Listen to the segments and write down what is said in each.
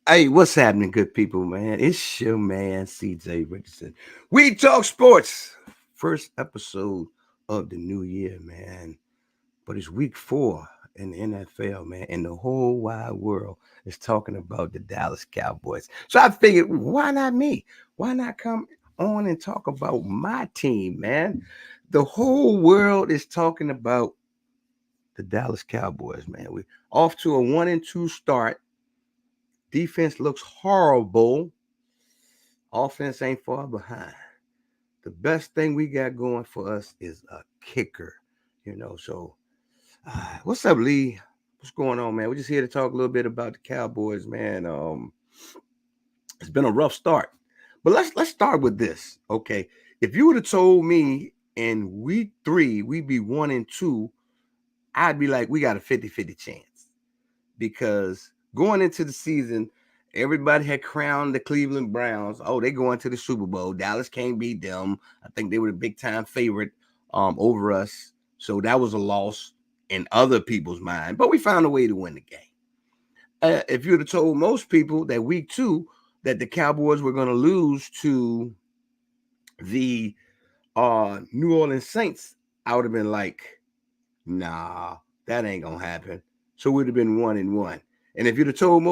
Hey, what's happening, good people, man? It's your man, CJ Richardson. We talk sports. First episode of the new year, man. But it's week 4 in the NFL, man. And the whole wide world is talking about the Dallas Cowboys. So I figured, why not me? Why not come on and talk about my team, man? The whole world is talking about the Dallas Cowboys, man. We off to a 1-2 start. Defense looks horrible. Offense ain't far behind. The best thing we got going for us is a kicker, So, what's up, Lee? What's going on, man? We're just here to talk a little bit about the Cowboys, man. It's been a rough start, but let's start with this, okay? If you would have told me in week 3 we'd be 1-2, I'd be like, we got a 50-50 chance because going into the season, everybody had crowned the Cleveland Browns. Oh, they going to the Super Bowl. Dallas can't beat them. I think they were the big time favorite over us. So that was a loss in other people's mind. But we found a way to win the game. If you'd have told most people that week 2 that the Cowboys were going to lose to the New Orleans Saints, I would have been like, nah, that ain't gonna happen. So we'd have been 1-1. And um, if you'd have told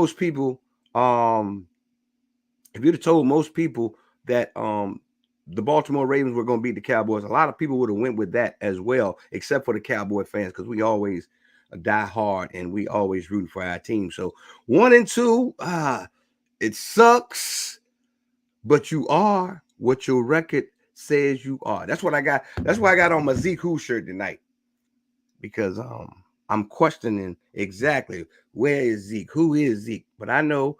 most people that the Baltimore Ravens were gonna beat the Cowboys, a lot of people would have went with that as well, except for the Cowboy fans, because we always die hard and we always rooting for our team. So 1-2, it sucks, but you are what your record says you are. That's what I got. That's why I got on my Zeke Who shirt tonight because I'm questioning exactly where is Zeke, who is Zeke, but I know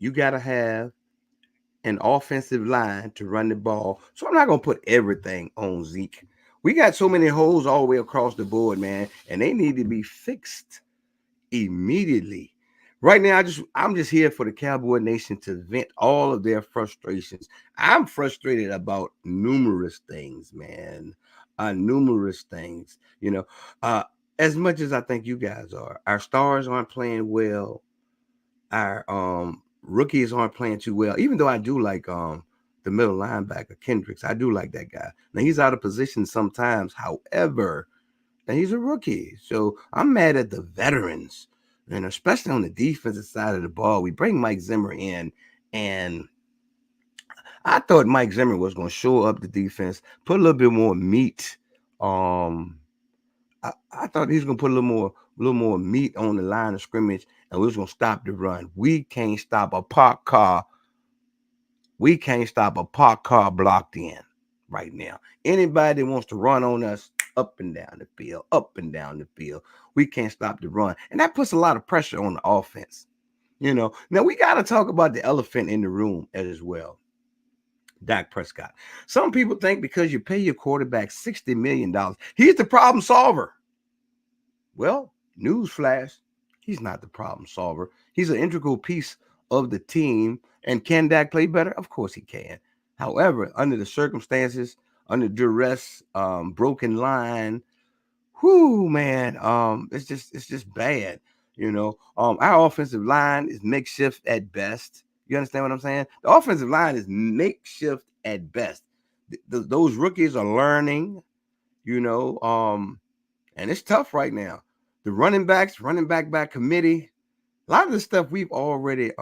you got to have an offensive line to run the ball, so I'm not gonna put everything on Zeke. We got so many holes all the way across the board, man, and they need to be fixed immediately. Right now, I'm just here for the Cowboy Nation to vent all of their frustrations. I'm frustrated about numerous things, man. Numerous things, Uh, as much as I think you guys are, our stars aren't playing well. Our rookies aren't playing too well. Even though I do like the middle linebacker Kendricks, I do like that guy. Now he's out of position sometimes. However, and he's a rookie. So I'm mad at the veterans, and especially on the defensive side of the ball. We bring Mike Zimmer in, and I thought Mike Zimmer was going to show up the defense, put a little bit more meat. Um, I thought he was going to put a little more meat on the line of scrimmage, and we was going to stop the run. We can't stop a parked car. We can't stop a parked car blocked in right now. Anybody that wants to run on us, up and down the field, up and down the field. We can't stop the run. And that puts a lot of pressure on the offense. Now we got to talk about the elephant in the room as well. Dak Prescott. Some people think because you pay your quarterback $60 million, he's the problem solver. Well, newsflash, he's not the problem solver. He's an integral piece of the team. And can Dak play better? Of course he can. However, under the circumstances, under duress, broken line, whoo, man, it's just bad. Our offensive line is makeshift at best. You understand what I'm saying? The offensive line is makeshift at best. Those rookies are learning, you know, um, and it's tough right now. The running backs, running back by committee, a lot of the stuff we've already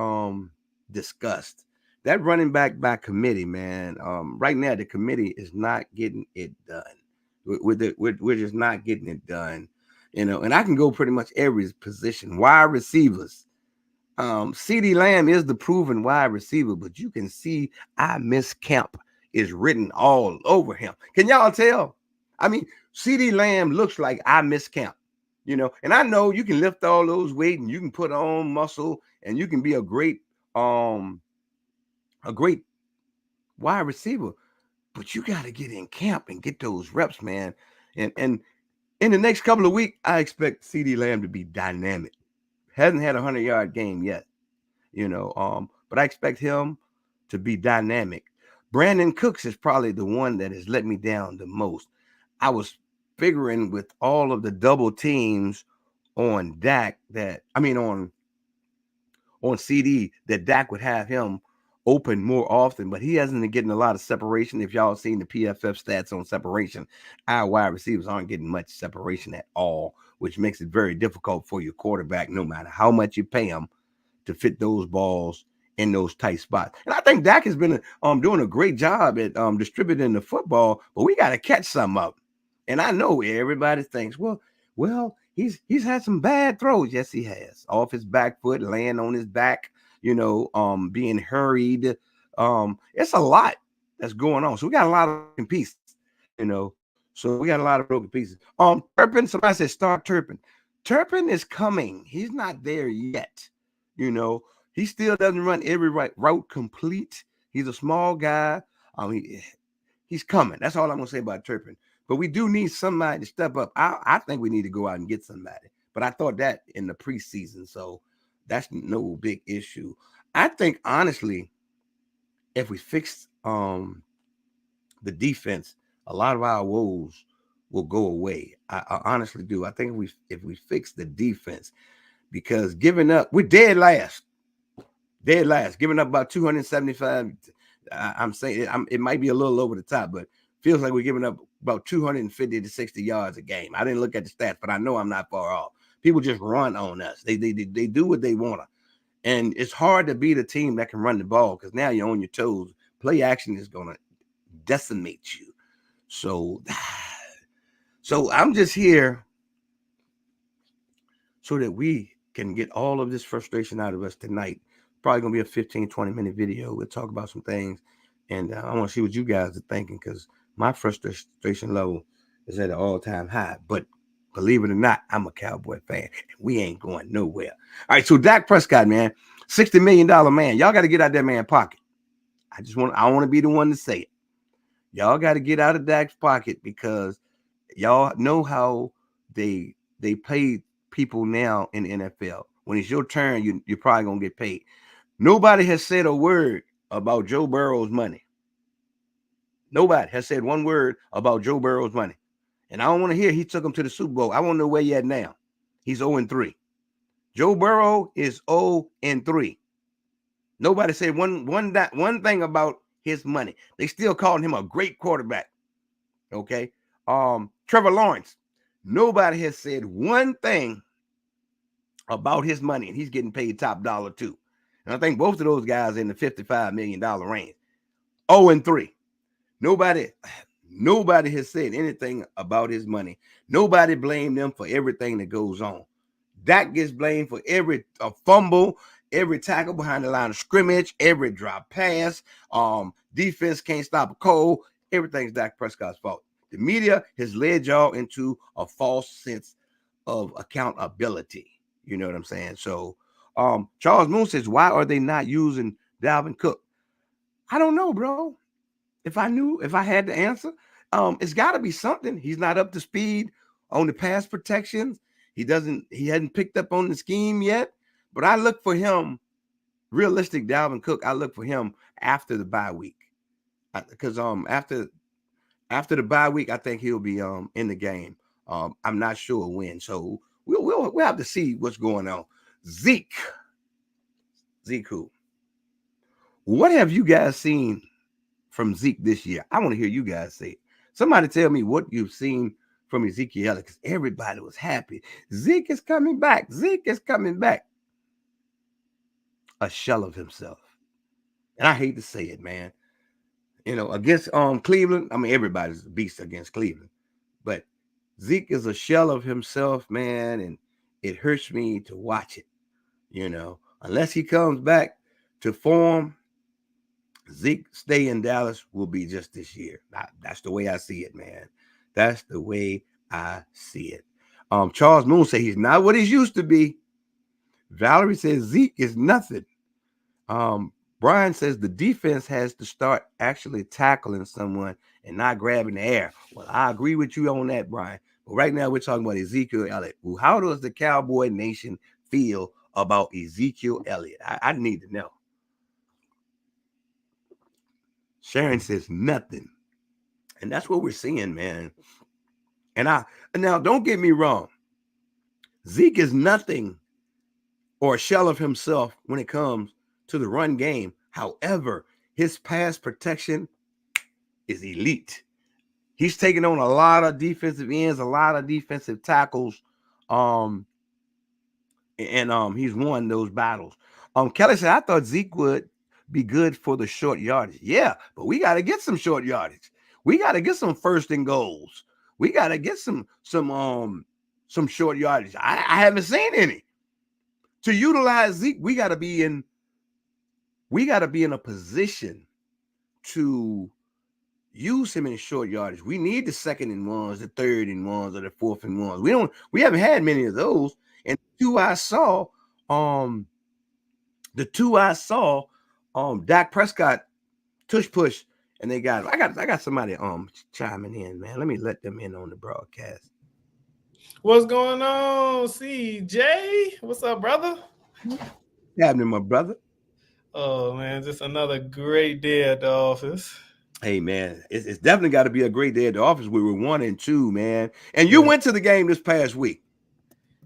discussed. That running back by committee, man. Right now the committee is not getting it done. We're just not getting it done. And I can go pretty much every position. Wide receivers. CD Lamb is the proven wide receiver, but you can see I miss Camp is written all over him. Can y'all tell? I mean, CD Lamb looks like I miss Camp, and I know you can lift all those weight and you can put on muscle and you can be a great wide receiver, but you got to get in camp and get those reps, man. And in the next couple of weeks, I expect CD Lamb to be dynamic. Hasn't had a 100-yard game yet, but I expect him to be dynamic. Brandon Cooks is probably the one that has let me down the most. I was figuring with all of the double teams on Dak on on CD that Dak would have him open more often, but he hasn't been getting a lot of separation. If y'all seen the PFF stats on separation, our wide receivers aren't getting much separation at all, which makes it very difficult for your quarterback, no matter how much you pay him, to fit those balls in those tight spots. And I think Dak has been doing a great job at distributing the football, but we got to catch some up. And I know everybody thinks, well, he's had some bad throws. Yes, he has. Off his back foot, laying on his back, being hurried. It's a lot that's going on. So we got a lot of broken pieces, you know. So we got a lot of broken pieces. Turpin, somebody said start Turpin. Turpin is coming. He's not there yet. He still doesn't run every route complete. He's a small guy. He's coming. That's all I'm gonna say about Turpin. But we do need somebody to step up. I think we need to go out and get somebody. But I thought that in the preseason, so that's no big issue. I think honestly, if we fix the defense, a lot of our woes will go away. I honestly do. I think if we fix the defense, because giving up, we're dead last, giving up about 275. I'm saying it might be a little over the top, but feels like we're giving up about 250 to 60 yards a game. I didn't look at the stats, but I know I'm not far off. People just run on us. They do what they want to. And it's hard to beat a team that can run the ball because now you're on your toes. Play action is going to decimate you. So I'm just here so that we can get all of this frustration out of us tonight. Probably going to be a 15, 20-minute video. We'll talk about some things. And I want to see what you guys are thinking because my frustration level is at an all-time high. But believe it or not, I'm a Cowboy fan. And we ain't going nowhere. All right, so Dak Prescott, man, $60 million man. Y'all got to get out that man's pocket. I want to be the one to say it. Y'all got to get out of Dak's pocket because y'all know how they pay people now in the NFL. When it's your turn, you're probably going to get paid. Nobody has said a word about Joe Burrow's money. Nobody has said one word about Joe Burrow's money. And I don't want to hear he took him to the Super Bowl. I want to know where he at now. He's 0-3. Joe Burrow is 0-3. Nobody said one thing about his money. They still calling him a great quarterback. Okay. Trevor Lawrence. Nobody has said one thing about his money, and he's getting paid top dollar too. And I think both of those guys are in the $55 million range. 0-3. Nobody has said anything about his money. Nobody blamed them for everything that goes on. Dak gets blamed for every fumble, every tackle behind the line of scrimmage, every drop pass. Defense can't stop a cold. Everything's Dak Prescott's fault. The media has led y'all into a false sense of accountability. You know what I'm saying? So Charles Moon says, why are they not using Dalvin Cook? I don't know, bro. If I had the answer, it's got to be something. He's not up to speed on the pass protections. He hadn't picked up on the scheme yet. But I look for him, realistic Dalvin Cook. I look for him after the bye week, because after the bye week, I think he'll be in the game. I'm not sure when, so we'll have to see what's going on. Zeke, who? What have you guys seen from Zeke this year? I want to hear you guys say it. Somebody tell me what you've seen from Ezekiel, because everybody was happy. Zeke is coming back. Zeke is coming back. A shell of himself. And I hate to say it, man. Against Cleveland, I mean, everybody's a beast against Cleveland. But Zeke is a shell of himself, man, and it hurts me to watch it. Unless he comes back to form, Zeke stay in Dallas will be just this year. That's the way I see it, man. That's the way I see it. Charles Moon says he's not what he's used to be. Valerie says Zeke is nothing. Brian says the defense has to start actually tackling someone and not grabbing the air. Well, I agree with you on that, Brian. But right now we're talking about Ezekiel Elliott. Well, how does the Cowboy Nation feel about Ezekiel Elliott? I need to know. Sharon says nothing. And that's what we're seeing, man. And now don't get me wrong. Zeke is nothing or a shell of himself when it comes to the run game. However, his pass protection is elite. He's taken on a lot of defensive ends, a lot of defensive tackles, and he's won those battles. Kelly said, I thought Zeke would be good for the short yardage. Yeah, but we got to get some short yardage. We got to get some first and goals. We got to get some short yardage. I haven't seen any. To utilize Zeke, we got to be in a position to use him in short yardage. We need the second and ones, the third and ones, or the fourth and ones. We haven't had many of those. And the two I saw, Dak Prescott tush push, and they got I got somebody chiming in, man. Let me let them in on the broadcast. What's going on, CJ? What's up, brother? What's happening, my brother? Oh man, just another great day at the office. Hey man, it's definitely got to be a great day at the office. We were 1-2, man. And you went to the game this past week.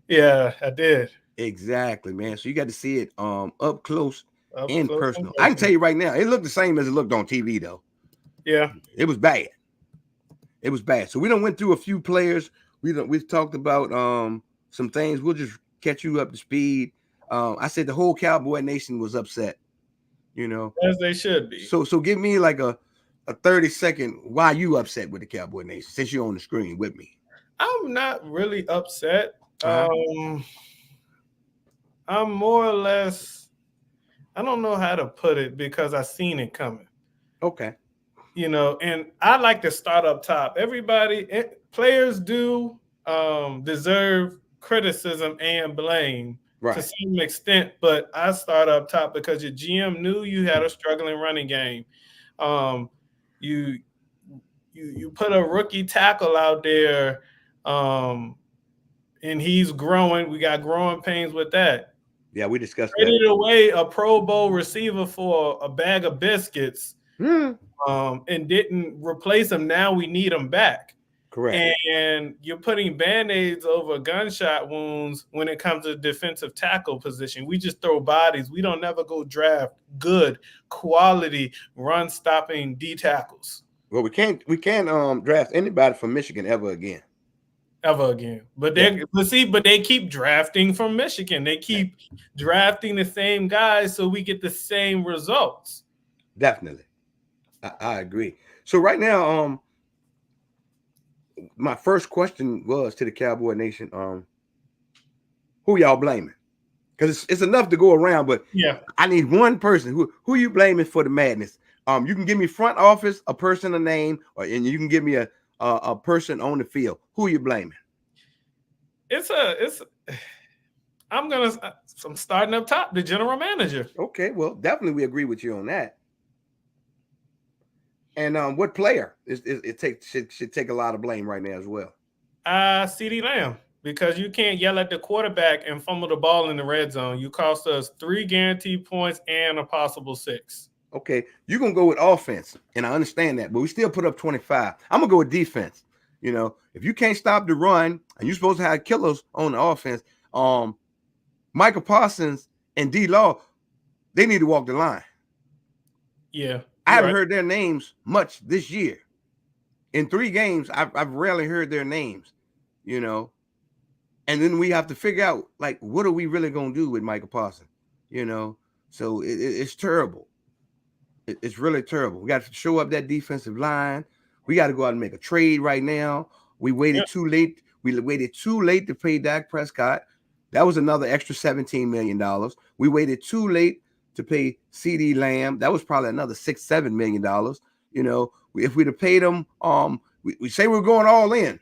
Yeah, I did. Exactly, man. So you got to see it up close and personal. I can tell you right now, it looked the same as it looked on TV, though. Yeah, it was bad. It was bad. So we done went through a few players. We've talked about some things. We'll just catch you up to speed. I said the whole Cowboy Nation was upset. You know, as they should be. So give me like a 30-second why you upset with the Cowboy Nation since you're on the screen with me. I'm not really upset. I'm more or less, I don't know how to put it because I seen it coming. Okay. You know, and I like to start up top. Players do deserve criticism and blame to some extent, but I start up top because your GM knew you had a struggling running game. You put a rookie tackle out there, and he's growing. We got growing pains with that. Yeah, we discussed that. Traded away a Pro Bowl receiver for a bag of biscuits, and didn't replace him. Now we need him back. Correct. And you're putting Band-Aids over gunshot wounds when it comes to defensive tackle position. We just throw bodies. We don't never go draft good, quality, run-stopping D tackles. Well, we can't draft anybody from Michigan ever again. But they keep drafting from Michigan. They keep drafting the same guys so we get the same results. Definitely. I agree. So right now, my first question was to the Cowboy Nation, who y'all blaming? Because it's enough to go around, but I need one person. Who you blaming for the madness? You can give me front office, a person, a name, and you can give me a person on the field. Who you blaming? I'm starting up top, the general manager. Okay, well, definitely we agree with you on that. And what player should take a lot of blame right now as well? CeeDee Lamb, because you can't yell at the quarterback and fumble the ball in the red zone. You cost us 3 guaranteed points and a possible 6. Okay, you're going to go with offense, and I understand that, but we still put up 25. I'm going to go with defense. You know, if you can't stop the run and you're supposed to have killers on the offense, Micah Parsons and D-Law, they need to walk the line. Yeah. I haven't heard their names much this year. In 3 games, I've rarely heard their names, you know. And then we have to figure out, like, what are we really going to do with Micah Parsons, you know? So it's terrible. It's really terrible. We got to show up that defensive line. We got to go out and make a trade right now. We waited too late. We waited too late to pay Dak Prescott. That was another extra $17 million. We waited too late to pay CeeDee Lamb. That was probably another $6-7 million. You know, if we'd have paid them, we say we're going all in.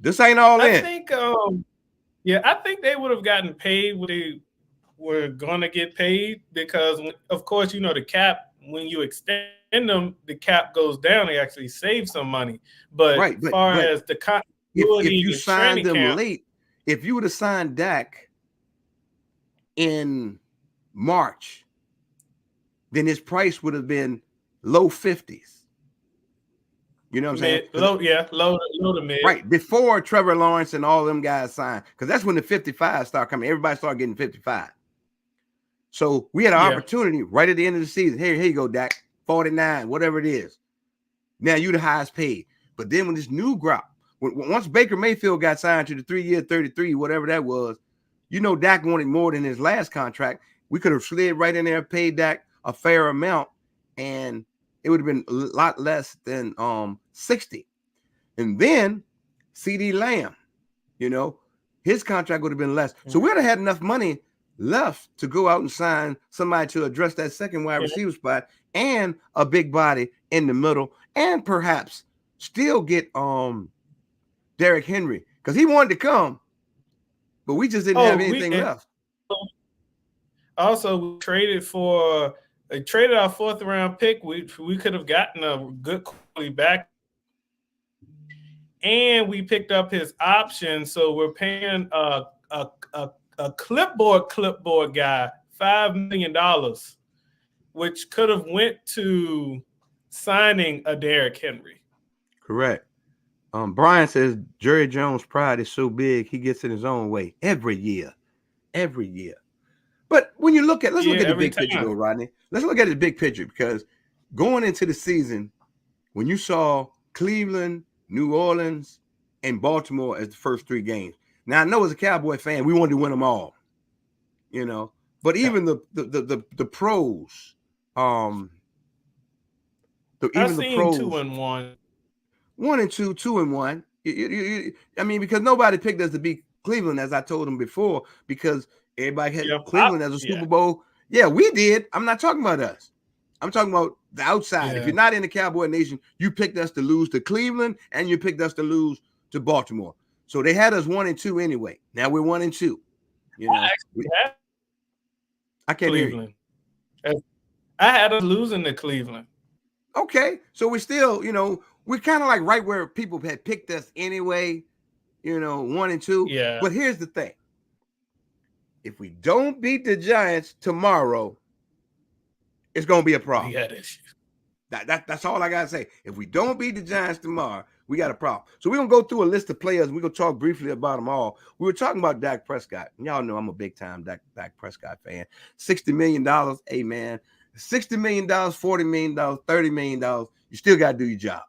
This ain't all in. I think they would have gotten paid what they were going to get paid because, of course, you know, the cap, when you extend them, the cap goes down. They actually save some money. But as far as the continuity, if you signed them late, if you would have signed Dak in March, then his price would have been low 50s. You know what I'm saying? Low to mid. Right, before Trevor Lawrence and all them guys signed, because that's when the 55 start coming. Everybody started getting 55. So we had an opportunity right at the end of the season. Here you go, Dak, 49, whatever it is. Now you the highest paid. But then when this new crop, once Baker Mayfield got signed to the 3-year, 33, whatever that was, you know Dak wanted more than his last contract. We could have slid right in there and paid Dak a fair amount, and it would have been a lot less than 60. And then CD Lamb, you know, his contract would have been less. So we would have had enough money left to go out and sign somebody to address that second wide receiver spot and a big body in the middle, and perhaps still get Derrick Henry, because he wanted to come, but we just didn't have anything left. Also, we traded our 4th round pick. We could have gotten a good quality back, and we picked up his option. So we're paying a clipboard guy $5 million, which could have went to signing a Derrick Henry. Correct. Brian says Jerry Jones' pride is so big he gets in his own way every year. But when you look at, let's look at the big picture though, Rodney. Let's look at the big picture, because going into the season, when you saw Cleveland, New Orleans, and Baltimore as the first 3 games. Now I know as a Cowboy fan, we wanted to win them all, you know. But even the pros, I've seen 2-1. 1-2, 2-1. I mean, because nobody picked us to beat Cleveland, as I told them before, because everybody had Cleveland as a Super Bowl. Yeah, we did. I'm not talking about us. I'm talking about the outside. If you're not in the Cowboy Nation, you picked us to lose to Cleveland, and you picked us to lose to Baltimore. So they had us 1-2 anyway. Now we're 1-2. You know, I can't hear you. I had us losing to Cleveland. Okay, so we're still, you know, we're kind of like right where people had picked us anyway, you know, 1-2. Yeah. But here's the thing. If we don't beat the Giants tomorrow, it's going to be a problem. We got issues. That's all I got to say. If we don't beat the Giants tomorrow, we got a problem. So we're going to go through a list of players. We're going to talk briefly about them all. We were talking about Dak Prescott. Y'all know I'm a big-time Dak Prescott fan. $60 million. Hey, man. $60 million, $40 million, $30 million. You still got to do your job.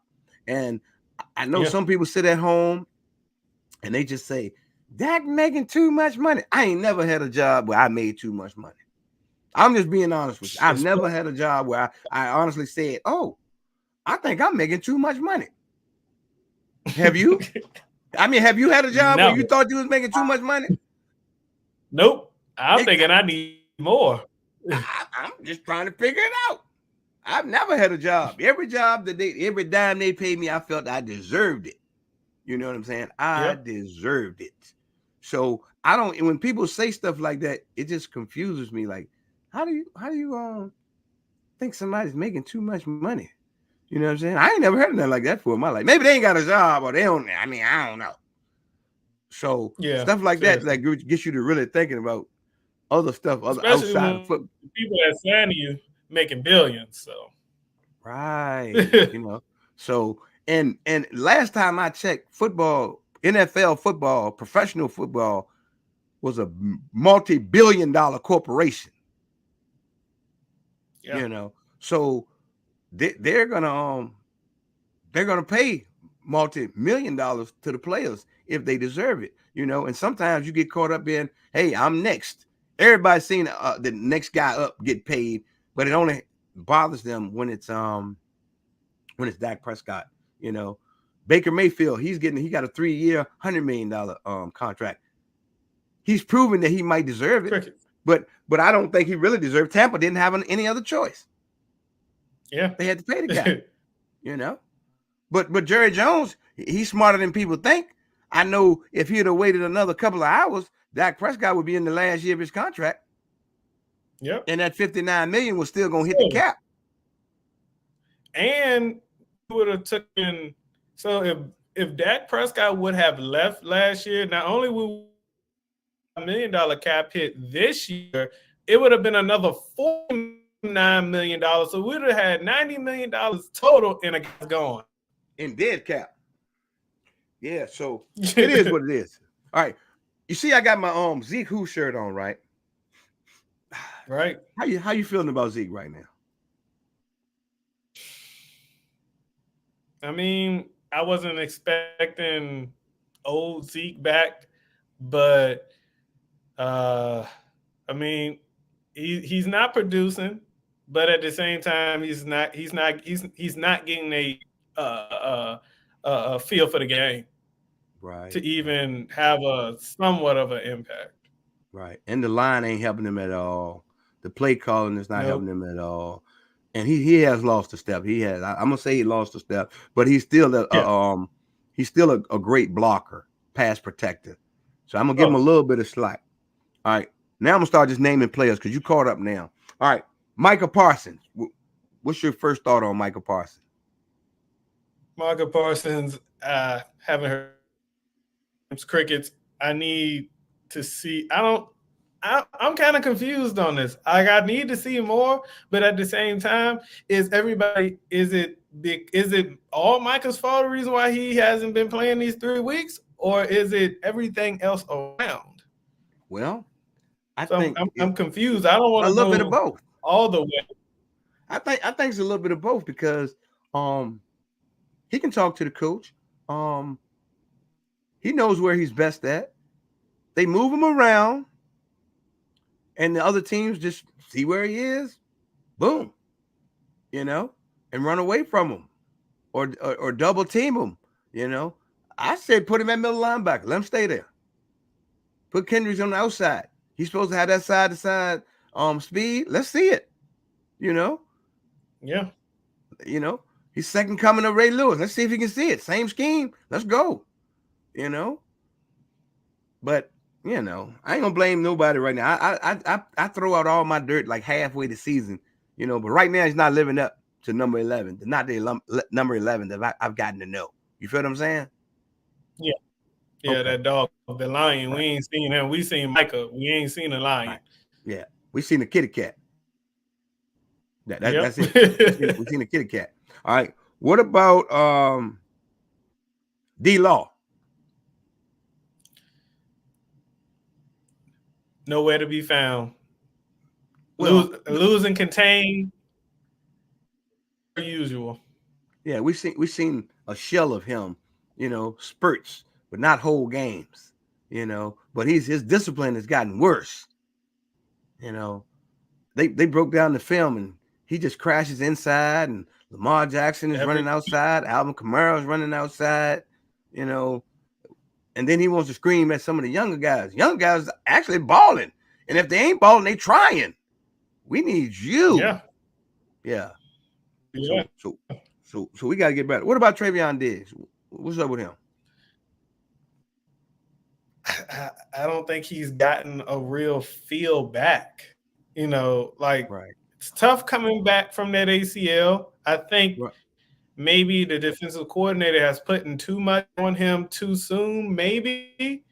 And I know some people sit at home and they just say, Dak making too much money. I ain't never had a job where I made too much money. I'm just being honest with you. I've never had a job where I honestly said, oh, I think I'm making too much money. Have you? I mean, have you had a job where you thought you was making too much money? Nope. I'm thinking I need more. I'm just trying to figure it out. I've never had a job. Every job every dime they paid me, I felt I deserved it. You know what I'm saying? I deserved it. So I don't. When people say stuff like that, it just confuses me. Like, how do you think somebody's making too much money? You know what I'm saying? I ain't never heard of nothing like that before in my life. Maybe they ain't got a job or they don't. I mean, I don't know. So stuff like that like gets you to really thinking about other stuff, other outside of football. People that sign you making billions. So right, you know. So and last time I checked, football, NFL football, professional football was a multi-billion-dollar corporation. You know, so they're gonna pay multi-million dollars to the players if they deserve it. You know, and sometimes you get caught up in, hey, I'm next. Everybody's seen the next guy up get paid, but it only bothers them when it's Dak Prescott. You know, Baker Mayfield, he got a 3-year, $100 million contract. He's proven that he might deserve it, but I don't think he really deserved. Tampa didn't have any other choice. Yeah, they had to pay the guy. You know, but Jerry Jones, he's smarter than people think. I know if he'd have waited another couple of hours, Dak Prescott would be in the last year of his contract. Yep. And that $59 million was still gonna hit the cap. And would have taken, so if Dak Prescott would have left last year, not only would $1 million cap hit this year, it would have been another $49 million. So we would have had $90 million total in a gone. In dead cap. Yeah, so it is what it is. All right. You see, I got my Zeke Who shirt on, right? Right. How you feeling about Zeke right now? I mean, I wasn't expecting old Zeke back, but I mean, he's not producing, but at the same time, he's not getting a feel for the game, Right. to even have a somewhat of an impact. Right. And the line ain't helping him at all. The play calling is not helping him at all. And he has lost a step. He has. I'm gonna say he lost a step, but he's still a great blocker, pass protector. So I'm gonna give him a little bit of slack. All right. Now I'm gonna start just naming players because you caught up now. All right. Micah Parsons. What's your first thought on Micah Parsons? Micah Parsons, haven't heard crickets. I need to see. I'm kind of confused on this. I need to see more, but at the same time, is it all Micah's fault, the reason why he hasn't been playing these 3 weeks, or is it everything else around? Well, I'm confused. I don't want to a little bit of both all the way. I think it's a little bit of both because he can talk to the coach. He knows where he's best at. They move him around, and the other teams just see where he is, boom, and run away from him or double team him. I said put him at middle linebacker. Let him stay there. Put Kendricks on the outside. He's supposed to have that side to side speed. Let's see it. Yeah. He's second coming of Ray Lewis. Let's see if he can see it. Same scheme. Let's go. But I ain't gonna blame nobody right now. I throw out all my dirt like halfway the season, but right now he's not living up to number 11, not the number 11 that I've gotten to know. You feel what I'm saying? Yeah. Yeah, okay. That dog, the lion. Right. We ain't seen him. We seen Micah. We ain't seen a lion. Right. Yeah, we seen a kitty cat. That's it. We seen a kitty cat. All right. What about D-Law? Nowhere to be found. Well, lose and contain. Per usual. Yeah, we seen a shell of him, spurts, but not whole games. But his discipline has gotten worse. They broke down the film and he just crashes inside, and Lamar Jackson is running outside, Alvin Kamara is running outside, and then he wants to scream at some of the younger guys. Young guys actually balling, and if they ain't balling, they trying. We need you. Yeah. So we got to get better. What about Travion Diggs? What's up with him? I don't think he's gotten a real feel back. Right. It's tough coming back from that ACL. I think maybe the defensive coordinator has put in too much on him too soon. Maybe,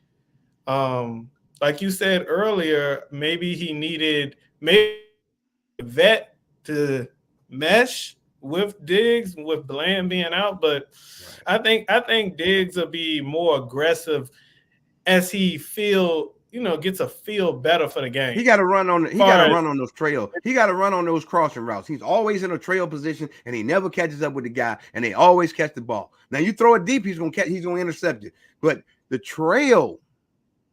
like you said earlier, maybe he needed a vet to mesh with Diggs, with Bland being out. But I think Diggs will be more aggressive as he gets a feel better for the game. He got to run on. He got to run on those trails. He got to run on those crossing routes. He's always in a trail position, and he never catches up with the guy. And they always catch the ball. Now you throw it deep, he's gonna intercept it. But the trail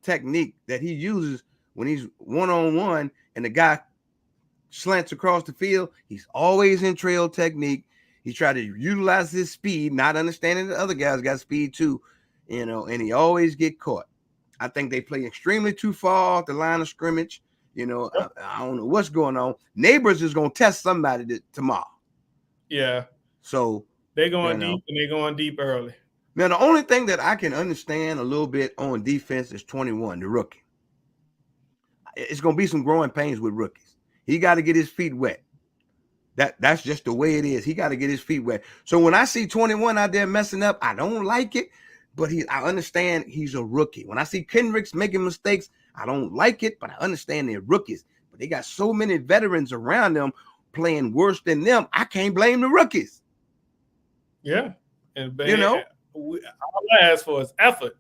technique that he uses when he's 1-on-1 and the guy slants across the field, he's always in trail technique. He tried to utilize his speed, not understanding the other guys got speed too, and he always get caught. I think they play extremely too far off the line of scrimmage. I don't know what's going on. Neighbors is going to test somebody tomorrow. Yeah. So they're going deep, and they're going deep early. Now, the only thing that I can understand a little bit on defense is 21, the rookie. It's going to be some growing pains with rookies. He got to get his feet wet. That's just the way it is. He got to get his feet wet. So when I see 21 out there messing up, I don't like it. But I understand he's a rookie. When I see Kendricks making mistakes, I don't like it, but I understand they're rookies. But they got so many veterans around them playing worse than them. I can't blame the rookies. Yeah. And all I ask for is effort.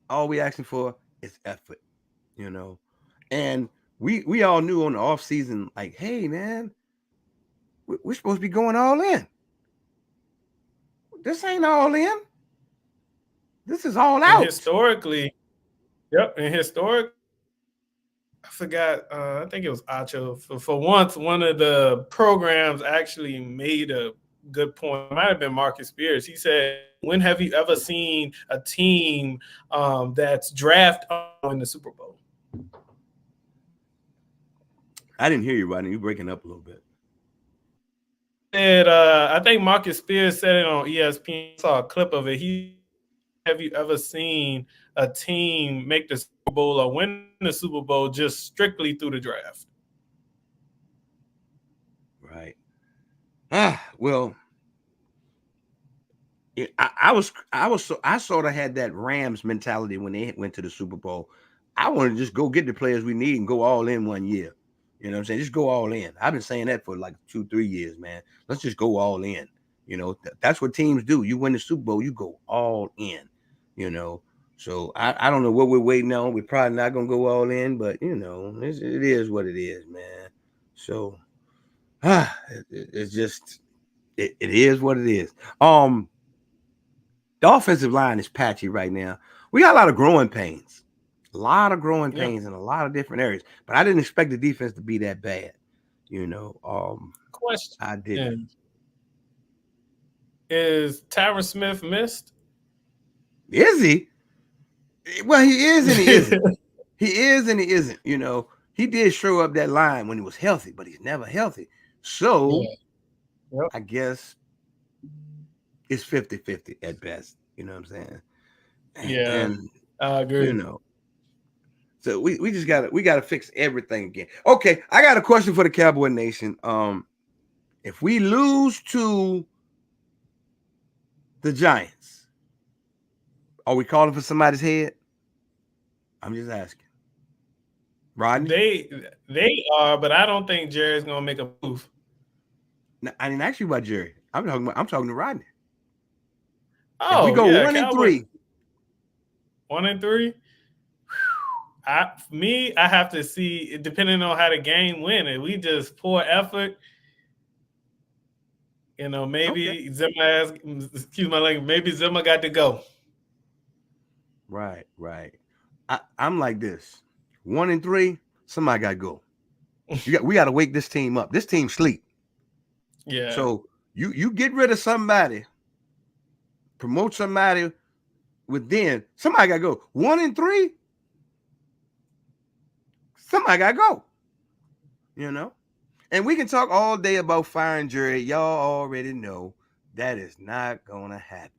All we asking for is effort, and we all knew on the off season, like, hey man, we're supposed to be going all in. This ain't all in. This is all out. And historically, I forgot. I think it was Acho. For once, one of the programs actually made a good point. It might have been Marcus Spears. He said, "When have you ever seen a team that's draft in the Super Bowl?" I didn't hear you, Rodney. You're breaking up a little bit. And I think Marcus Spears said it on ESPN. I saw a clip of it. Have you ever seen a team make the Super Bowl or win the Super Bowl just strictly through the draft? Right. Well, I sort of had that Rams mentality when they went to the Super Bowl. I want to just go get the players we need and go all in one year. You know what I'm saying? Just go all in. I've been saying that for like 2-3 years, man. Let's just go all in. That's what teams do. You win the Super Bowl, you go all in. So I don't know what we're waiting on. We're probably not gonna go all in, but it is what it is, man. So it's just it is what it is. The offensive line is patchy right now. We got a lot of growing pains. In a lot of different areas, but I didn't expect the defense to be that bad. Question. I didn't. Is Tyron Smith missed? Is he? Well, he is and he isn't. He is and he isn't. He did show up that line when he was healthy, but he's never healthy. So I guess it's 50-50 at best. You know what I'm saying? And I agree. So we just gotta fix everything again. Okay, I got a question for the Cowboy Nation. If we lose to the Giants, are we calling for somebody's head? I'm just asking. Rodney? They are, but I don't think Jerry's gonna make a move. No, I didn't ask you about Jerry. I'm talking to Rodney. Oh, if we go 1-3. 1-3. I have to see, depending on how the game went. If we just pour effort, maybe Zimmer maybe Zimmer got to go. Right. I'm like this. 1-3, somebody got to go. We got to wake this team up. This team sleep. Yeah. So you get rid of somebody, promote somebody within. Somebody got to go. 1-3. Somebody got to go. And we can talk all day about firing Jerry. Y'all already know that is not going to happen.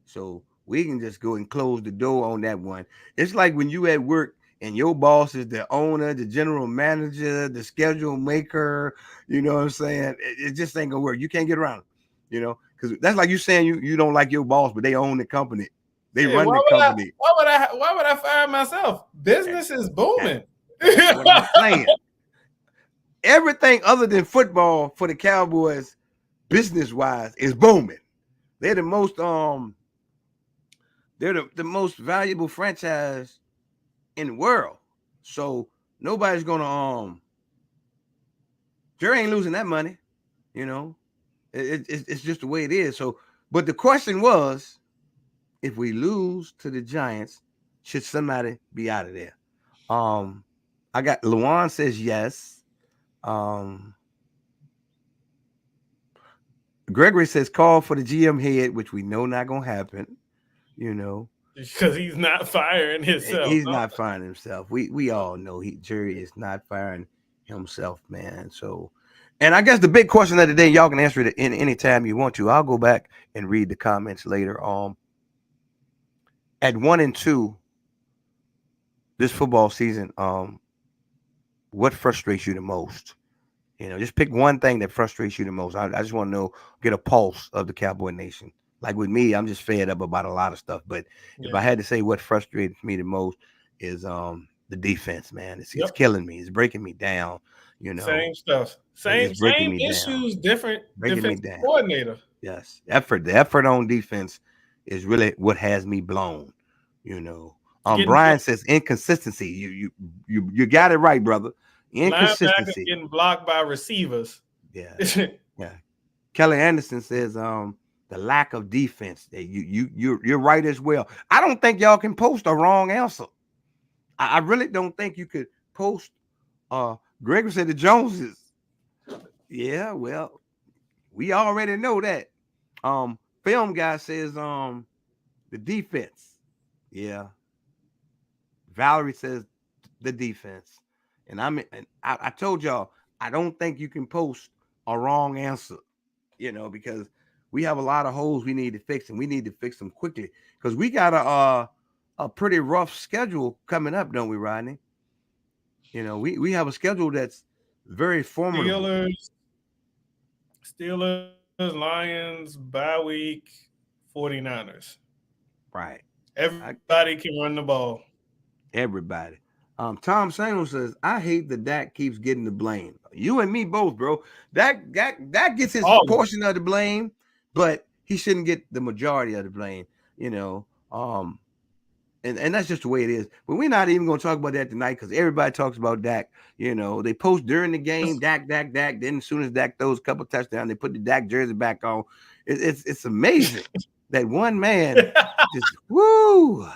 So we can just go and close the door on that one. It's like when you at work and your boss is the owner, the general manager, the schedule maker. You know what I'm saying? It just ain't going to work. You can't get around it, because that's like you saying you don't like your boss, but they own the company. They run the company. Why would I fire myself? Business is booming. That's what I'm saying. Everything other than football for the Cowboys, business-wise, is booming. They're the most the most valuable franchise in the world. So nobody's gonna Jerry ain't losing that money, It's just the way it is. So, but the question was, if we lose to the Giants, should somebody be out of there? I got Luan says yes. Gregory says call for the GM head, which we know not gonna happen, because he's not firing himself. He's not firing himself. We all know Jerry is not firing himself, man. So, and I guess the big question of the day, y'all can answer it in any time you want to. I'll go back and read the comments later. At 1-2 this football season, what frustrates you the most? Just pick one thing that frustrates you the most. I just want to get a pulse of the Cowboy Nation. Like with me, I'm just fed up about a lot of stuff. But if I had to say what frustrates me the most is the defense, man. It's killing me. It's breaking me down. Same stuff. Same issues, different coordinator. Yes. Effort. The effort on defense is really what has me blown. You know. Brian says inconsistency. You got it right, brother. Linebackers Inconsistency. getting blocked by receivers. Yeah. Yeah. Kelly Anderson says the lack of defense. You're right as well. I don't think y'all can post a wrong answer. I really don't think you could post Gregory said the Joneses. Yeah, well, we already know that. Film guy says the defense. Yeah. Valerie says the defense. And I told y'all, I don't think you can post a wrong answer, because we have a lot of holes we need to fix, and we need to fix them quickly because we got a pretty rough schedule coming up, don't we, Rodney? We have a schedule that's very formidable. Steelers, Lions, bye week, 49ers. Right. Everybody can run the ball. Everybody. Tom Samuel says, I hate that Dak keeps getting the blame. You and me both, bro. Dak gets his portion of the blame, but he shouldn't get the majority of the blame, And that's just the way it is. But we're not even going to talk about that tonight because everybody talks about Dak. They post during the game, Dak. Then as soon as Dak throws a couple touchdowns, they put the Dak jersey back on. It's amazing that one man just woo.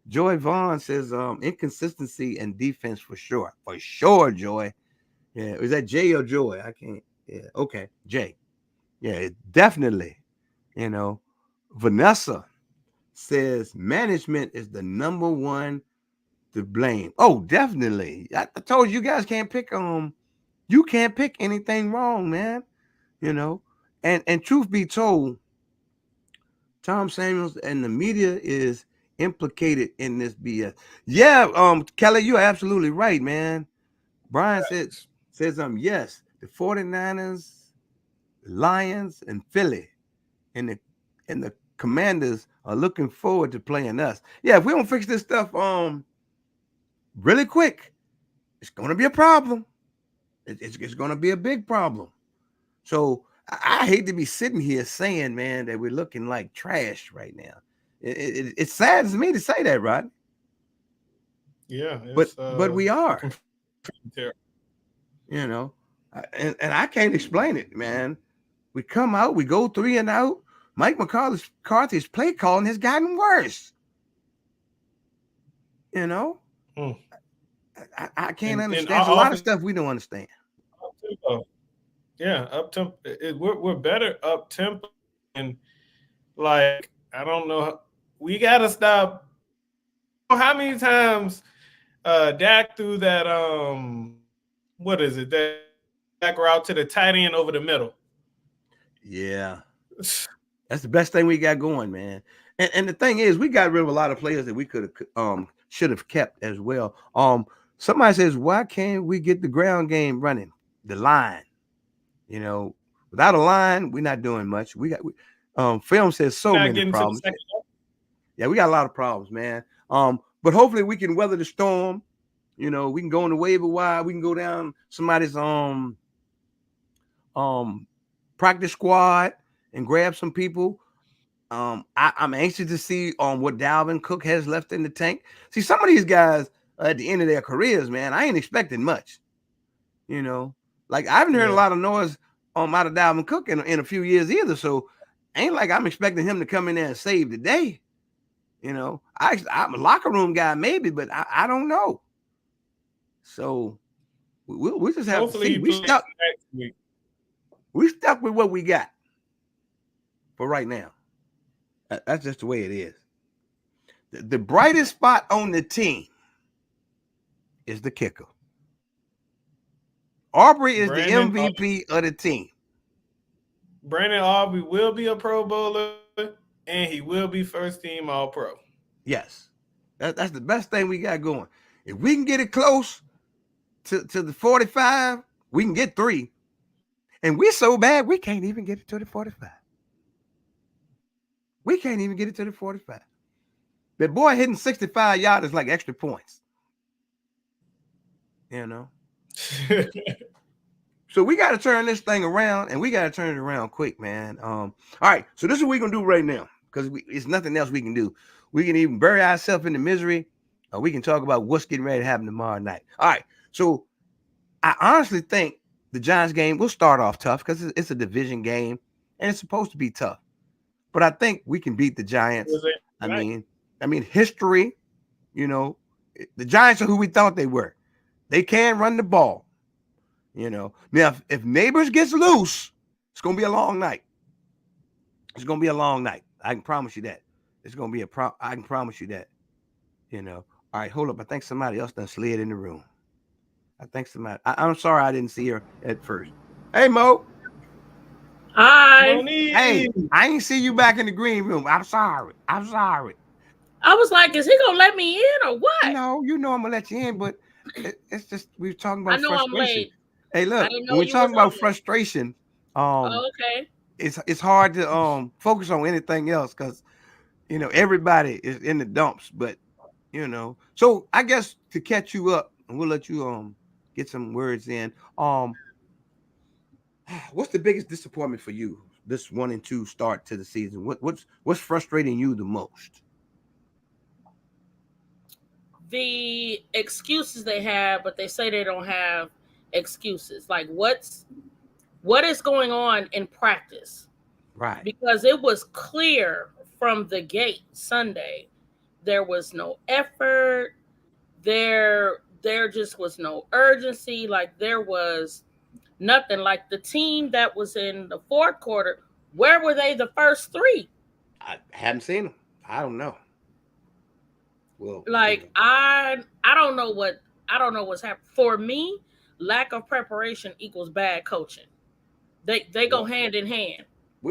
Joy Vaughn says inconsistency and defense for sure. For sure, Joy. Yeah, is that Jay or Joy? I can't. Yeah, okay, Jay. Yeah, definitely. Vanessa says management is the number one to blame. Oh, definitely. I told you guys can't pick you can't pick anything wrong, man. And truth be told, Tom Samuels and the media is implicated in this BS. Yeah, Kelly, you're absolutely right, man. Brian says yes, the 49ers, Lions, and Philly, and the Commanders are looking forward to playing us. Yeah, if we don't fix this stuff really quick, it's gonna be a problem. It's gonna be a big problem. So I hate to be sitting here saying, man, that we're looking like trash right now. It saddens me to say that, Rod. Yeah, but we are. And I can't explain it, man. We come out, we go 3-0. Mike McCarthy's play calling has gotten worse. I can't understand. There's a lot of stuff we don't understand. Yeah, up tempo. We're better up tempo, and like I don't know. We gotta stop. How many times Dak threw that what is it? That back route to the tight end over the middle. Yeah. That's the best thing we got going, man. And the thing is, we got rid of a lot of players that we could have should have kept as well. Somebody says, why can't we get the ground game running? The line. Without a line, we're not doing much. We got film says so many problems. Yeah, we got a lot of problems, man. But hopefully we can weather the storm. We can go in the waiver wire. We can go down somebody's practice squad and grab some people. I'm anxious to see what Dalvin Cook has left in the tank. See, some of these guys at the end of their careers, man, I ain't expecting much. Like I haven't heard a lot of noise out of Dalvin Cook in a few years either. So ain't like I'm expecting him to come in there and save the day. I'm a locker room guy maybe, but I don't know. So we just have to see. We stuck with what we got for right now. That's just the way it is. The brightest spot on the team is the kicker. Aubrey is the MVP of the team. Brandon Aubrey will be a Pro Bowler, and he will be first team All-Pro. Yes. That's the best thing we got going. If we can get it close to the 45, we can get 3. And we're so bad, we can't even get it to the 45. We can't even get it to the 45. That boy hitting 65 yards is like extra points. So we got to turn this thing around, and we got to turn it around quick, man. All right. So this is what we're gonna do right now, because it's nothing else we can do. We can even bury ourselves in the misery, or we can talk about what's getting ready to happen tomorrow night. All right. So I honestly think the Giants game will start off tough because it's a division game, and it's supposed to be tough. But I think we can beat the Giants. I mean, history. You know, the Giants are who we thought they were. They can run the ball. You know, now if Neighbors gets loose, it's gonna be a long night. It's gonna be a long night. I can promise you that. It's gonna be I can promise you that. You know. All right, hold up. I think somebody else done slid in the room. I think somebody. I'm sorry I didn't see her at first. Hey, Mo. Hi. Hey, I ain't see you back in the green room. I'm sorry. I was like, is he gonna let me in or what? No, you know I'm gonna let you in, but it's just we were talking about frustration. I'm late. Hey, look, when we're talking about frustration, okay. It's hard to focus on anything else because you know everybody is in the dumps, but you know. So I guess to catch you up, and we'll let you get some words in. What's the biggest disappointment for you this 1-2 start to the season? What's frustrating you the most? The excuses they have, but they say they don't have excuses. Like what is going on in practice? Right. Because it was clear from the gate Sunday, there was no effort. There just was no urgency. Like there was nothing. Like the team that was in the fourth quarter, where were they the first three? I haven't seen them. I don't know. Well, like I don't know what's happened. For me, lack of preparation equals bad coaching. They go hand in hand.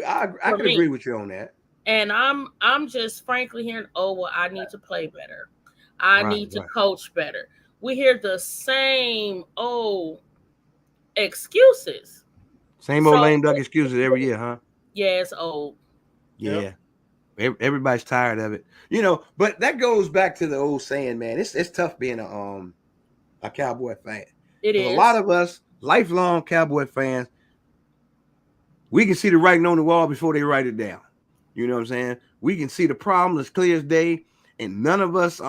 I can agree with you on that. And I'm just frankly hearing, oh well, I need to play better. I need to coach better. We hear the same excuses. Same old lame duck excuses every year, huh? Yeah, it's old. Yeah. Yep. Everybody's tired of it. You know, but that goes back to the old saying, man. It's tough being a Cowboy fan. It is. A lot of us, lifelong Cowboy fans, we can see the writing on the wall before they write it down. You know what I'm saying? We can see the problem as clear as day, and none of us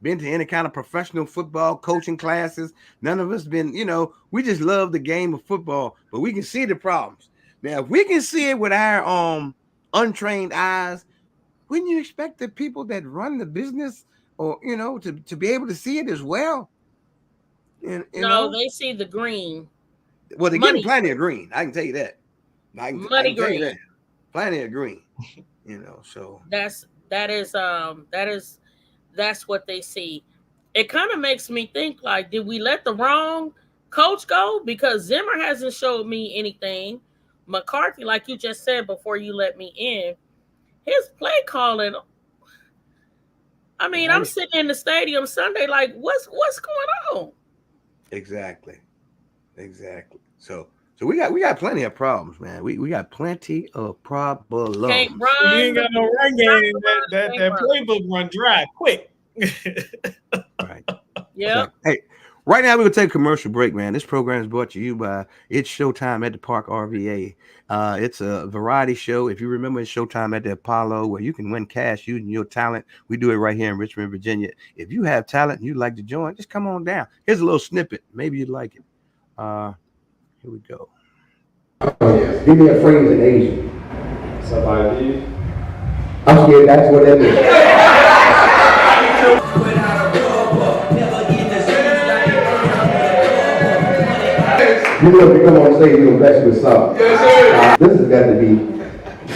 been to any kind of professional football coaching classes. None of us been, you know, we just love the game of football, but we can see the problems. Now, if we can see it with our untrained eyes, wouldn't you expect the people that run the business or, you know, to be able to see it as well? You know? They see the green. Well, they're getting plenty of green. I can tell you that. I can tell you that. Plenty of green. You know, so that's what they see. It kind of makes me think like, did we let the wrong coach go? Because Zimmer hasn't showed me anything. McCarthy, like you just said before you let me in, his play calling. I mean, I'm sitting in the stadium Sunday like, what's going on? Exactly. So we got plenty of problems, man. We got plenty of problems. Can't run. You ain't got no run game. That playbook run dry quick. Right. Yeah. Exactly. Hey, right now we're gonna take a commercial break, man. This program is brought to you by It's Showtime at the Park RVA. It's a variety show. If you remember, it's Showtime at the Apollo, where you can win cash using your talent. We do it right here in Richmond, Virginia. If you have talent and you'd like to join, just come on down. Here's a little snippet. Maybe you'd like it. Here we go. Give me a phrase in Asian. Somebody. I'm scared that's what that is. You know, if you come on stage, you'll mess with something. Yes, sir. This has got to be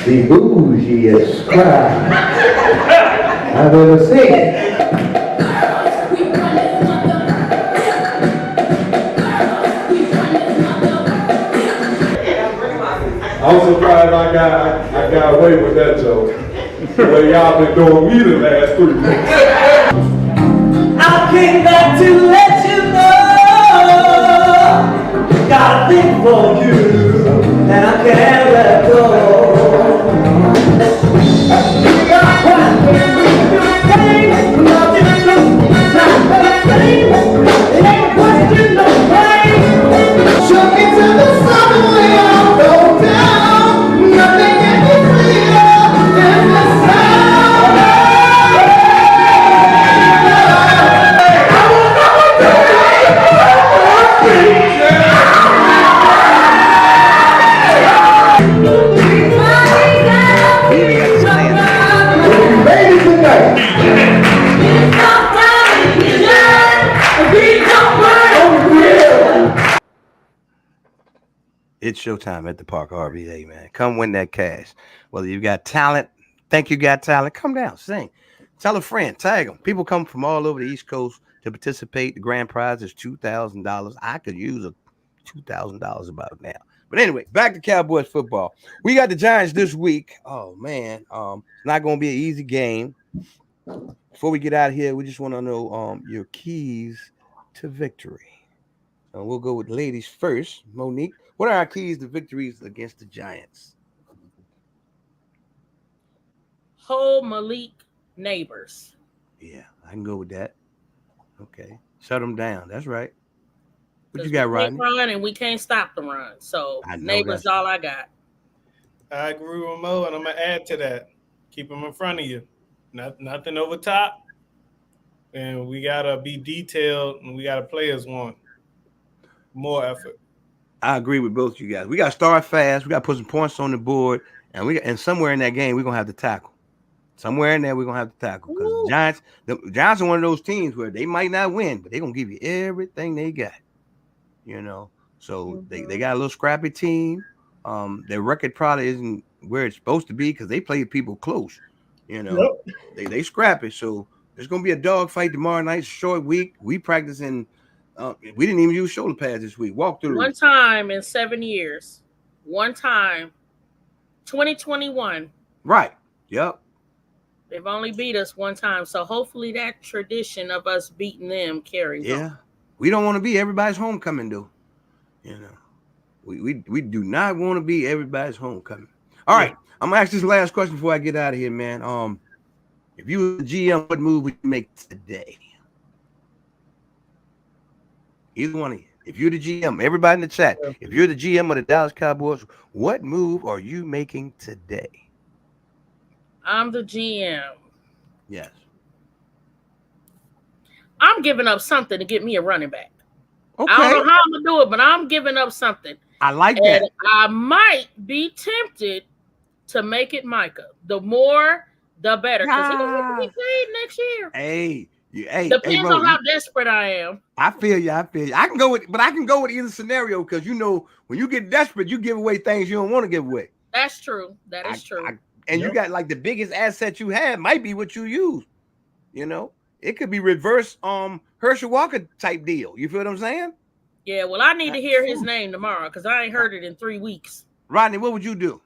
the bougiest crowd I've ever seen. I'm surprised I got away with that joke. The way y'all been doing me the last 3 weeks. I came back to let you know. Got a thing for you, and I can't let go. It ain't a question of pain. Shook into the It's showtime at the Park RVA, man. Come win that cash. Whether you got talent, think you got talent, come down, sing. Tell a friend, tag them. People come from all over the East Coast to participate. The grand prize is $2,000. I could use a $2,000 about now. But anyway, back to Cowboys football. We got the Giants this week. Oh man, it's not going to be an easy game. Before we get out of here, we just want to know your keys to victory. We'll go with ladies first. Monique, what are our keys to victories against the Giants? Hold Malik Neighbors. Yeah, I can go with that. Okay, shut them down. That's right. What you got, Rodney? Run and we can't stop the run. So Neighbors, all I got. I agree with Mo, and I'm gonna add to that. Keep them in front of you. Nothing over top. And we gotta be detailed, and we gotta play as one. More effort. I agree with both you guys. We got to start fast. We got to put some points on the board, and somewhere in that game we're gonna have to tackle. Somewhere in there we're gonna have to tackle because the Giants are one of those teams where they might not win, but they're gonna give you everything they got. You know, so they got a little scrappy team. Their record probably isn't where it's supposed to be because they play people close. You know, they scrappy. So there's gonna be a dog fight tomorrow night. Short week. We practicing. We didn't even use shoulder pads this week. Walk through. One time in 7 years. One time. 2021. Right. Yep. They've only beat us one time. So hopefully that tradition of us beating them carries on. We don't want to be everybody's homecoming, though. You know. We do not want to be everybody's homecoming. All right. I'm gonna ask this last question before I get out of here, man. If you were the GM, what move would you make today? Either one of you. If you're the GM, everybody in the chat, if you're the GM of the Dallas Cowboys, what move are you making today? I'm the GM. Yes. I'm giving up something to get me a running back. Okay. I don't know how I'm going to do it, but I'm giving up something. I like that. And I might be tempted to make it Micah. The more, the better. Because he's going to be paid next year. Hey, depends on how desperate I am. I feel you. I can go with either scenario because you know when you get desperate, you give away things you don't want to give away. That's true. That is true. And you got like the biggest asset you have might be what you use. You know, it could be reverse Herschel Walker type deal. You feel what I'm saying? Yeah. Well, I need to hear his name tomorrow because I ain't heard it in 3 weeks. Rodney, what would you do?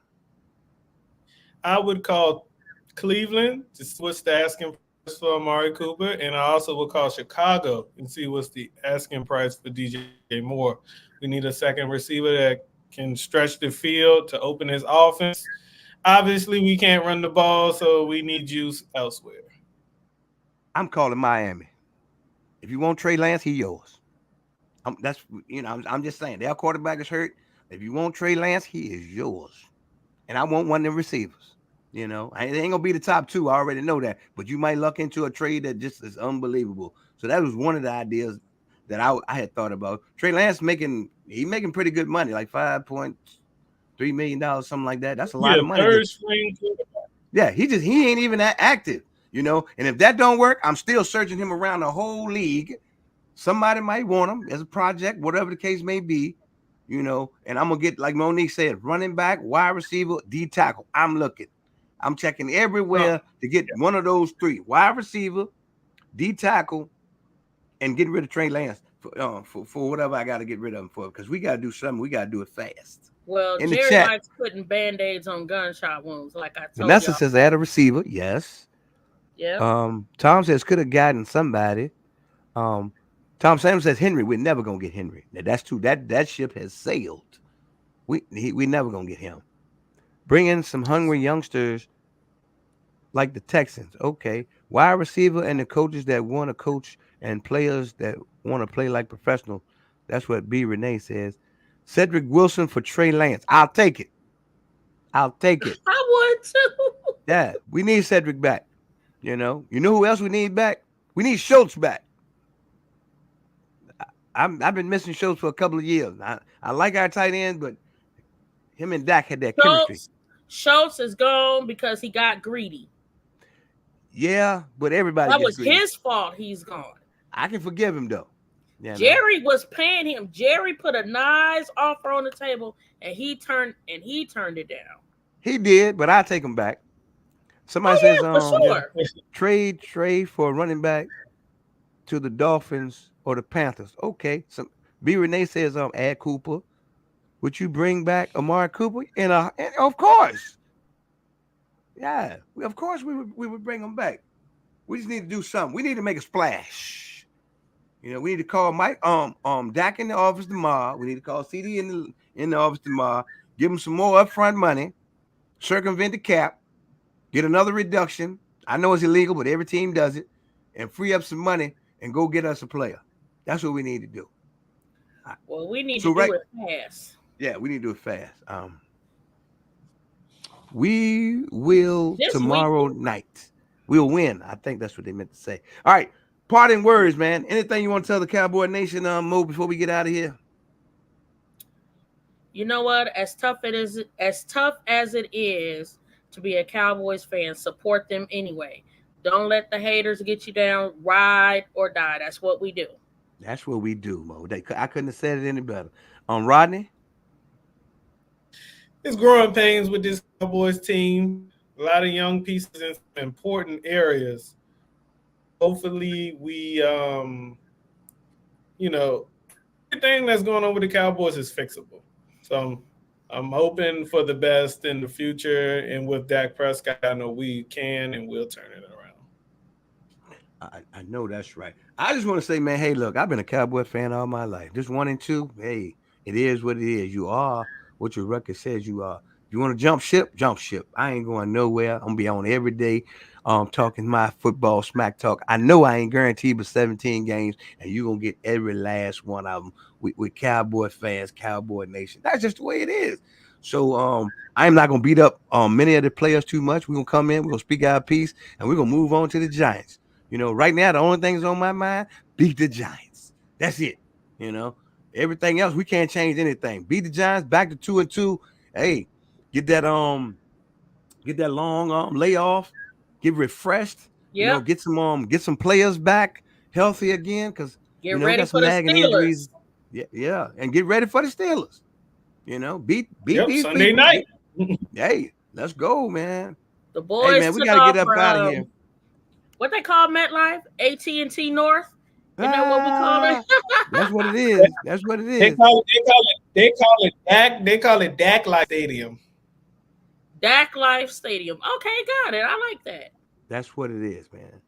I would call Cleveland to switch the asking price for Amari Cooper, and I also would call Chicago and see what's the asking price for DJ Moore. We need a second receiver that can stretch the field to open his offense. Obviously, we can't run the ball, so we need juice elsewhere. I'm calling Miami. If you want Trey Lance, he's yours. I'm just saying. Their quarterback is hurt. If you want Trey Lance, he is yours. And I want one of them receivers. You know, it ain't gonna be the top two. I already know that, but you might luck into a trade that just is unbelievable. So that was one of the ideas that I had thought about. Trey Lance making pretty good money, like $5.3 million, something like that. That's a lot of money. Yeah, he ain't even that active, you know. And if that don't work, I'm still searching him around the whole league. Somebody might want him as a project, whatever the case may be, you know. And I'm gonna get, like Monique said, running back, wide receiver, D tackle. I'm looking. I'm checking everywhere to get one of those three: wide receiver, D tackle, and getting rid of Trey Lance for whatever I got to get rid of him for. Because we got to do something. We got to do it fast. Well, Jerry likes putting Band-Aids on gunshot wounds, like I told you. Vanessa says add a receiver. Yes. Yeah. Tom says could have gotten somebody. Tom Sam says Henry. We're never gonna get Henry. Now, that's true. That ship has sailed. We never gonna get him. Bring in some hungry youngsters like the Texans. Okay. Wide receiver and the coaches that want to coach and players that want to play like professional. That's what B. Renee says. Cedric Wilson for Trey Lance. I'll take it. I would too. Yeah. We need Cedric back. You know who else we need back? We need Schultz back. I've been missing Schultz for a couple of years. I like our tight end, but him and Dak had that chemistry. Schultz is gone because he got greedy. Yeah, but everybody. That was his fault. He's gone. I can forgive him though. Yeah, Jerry was paying him. Jerry put a nice offer on the table, and he turned it down. He did, but I take him back. Somebody Oh says, yeah, for sure. trade for a running back to the Dolphins or the Panthers. Okay. So B. Renee says, add Cooper. Would you bring back Amari Cooper? And of course. Yeah, of course we would bring him back. We just need to do something. We need to make a splash. You know, we need to call Mike Dak in the office tomorrow. We need to call CD in the office tomorrow. Give him some more upfront money. Circumvent the cap. Get another reduction. I know it's illegal, but every team does it. And free up some money and go get us a player. That's what we need to do. Well, we need to do it fast. Yeah, we need to do it fast. We will tomorrow night. We'll win. I think that's what they meant to say. All right. Parting words, man. Anything you want to tell the Cowboy Nation, Mo, before we get out of here? You know what? As tough as it is to be a Cowboys fan, support them anyway. Don't let the haters get you down. Ride or die. That's what we do. That's what we do, Mo. I couldn't have said it any better. Rodney? It's growing pains with this Cowboys team. A lot of young pieces in important areas. Hopefully, we, everything that's going on with the Cowboys is fixable. So I'm hoping for the best in the future. And with Dak Prescott, I know we can and will turn it around. I know that's right. I just want to say, man, hey, look, I've been a Cowboy fan all my life. Just 1 and 2, hey, it is what it is. You are what your record says you are. You want to jump ship? Jump ship. I ain't going nowhere. I'm going to be on every day talking my football smack talk. I know I ain't guaranteed but 17 games, and you're going to get every last one of them with Cowboy fans, Cowboy Nation. That's just the way it is. So I'm not going to beat up many of the players too much. We're going to come in, we're going to speak our piece, and we're going to move on to the Giants. You know, right now, the only thing that's on my mind, beat the Giants. That's it. You know, everything else, we can't change anything. Beat the Giants, back to 2 and 2. Hey, get that long layoff, get refreshed. You know, get some players back healthy again, because get ready for the Steelers. Injuries. Yeah, and get ready for the Steelers. You know, beat these Sunday people. Night. Hey, let's go, man. The boys, hey, man, we gotta get up out of here. What they call MetLife? AT&T North? Isn't that what we call it? That's what it is. That's what it is. They call it Dak Life Stadium. Dak Life Stadium. Okay, got it. I like that. That's what it is, man.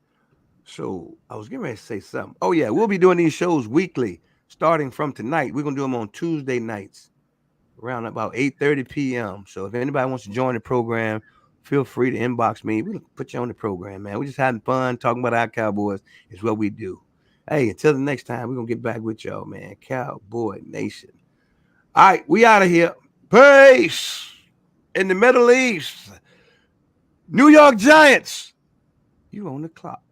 So I was getting ready to say something. Oh yeah, we'll be doing these shows weekly, starting from tonight. We're gonna do them on Tuesday nights, around about 8:30 p.m. So if anybody wants to join the program, feel free to inbox me. We'll put you on the program, man. We're just having fun. Talking about our Cowboys is what we do. Hey, until the next time, we're going to get back with y'all, man. Cowboy Nation. All right, we out of here. Peace. In the Middle East, New York Giants, you on the clock.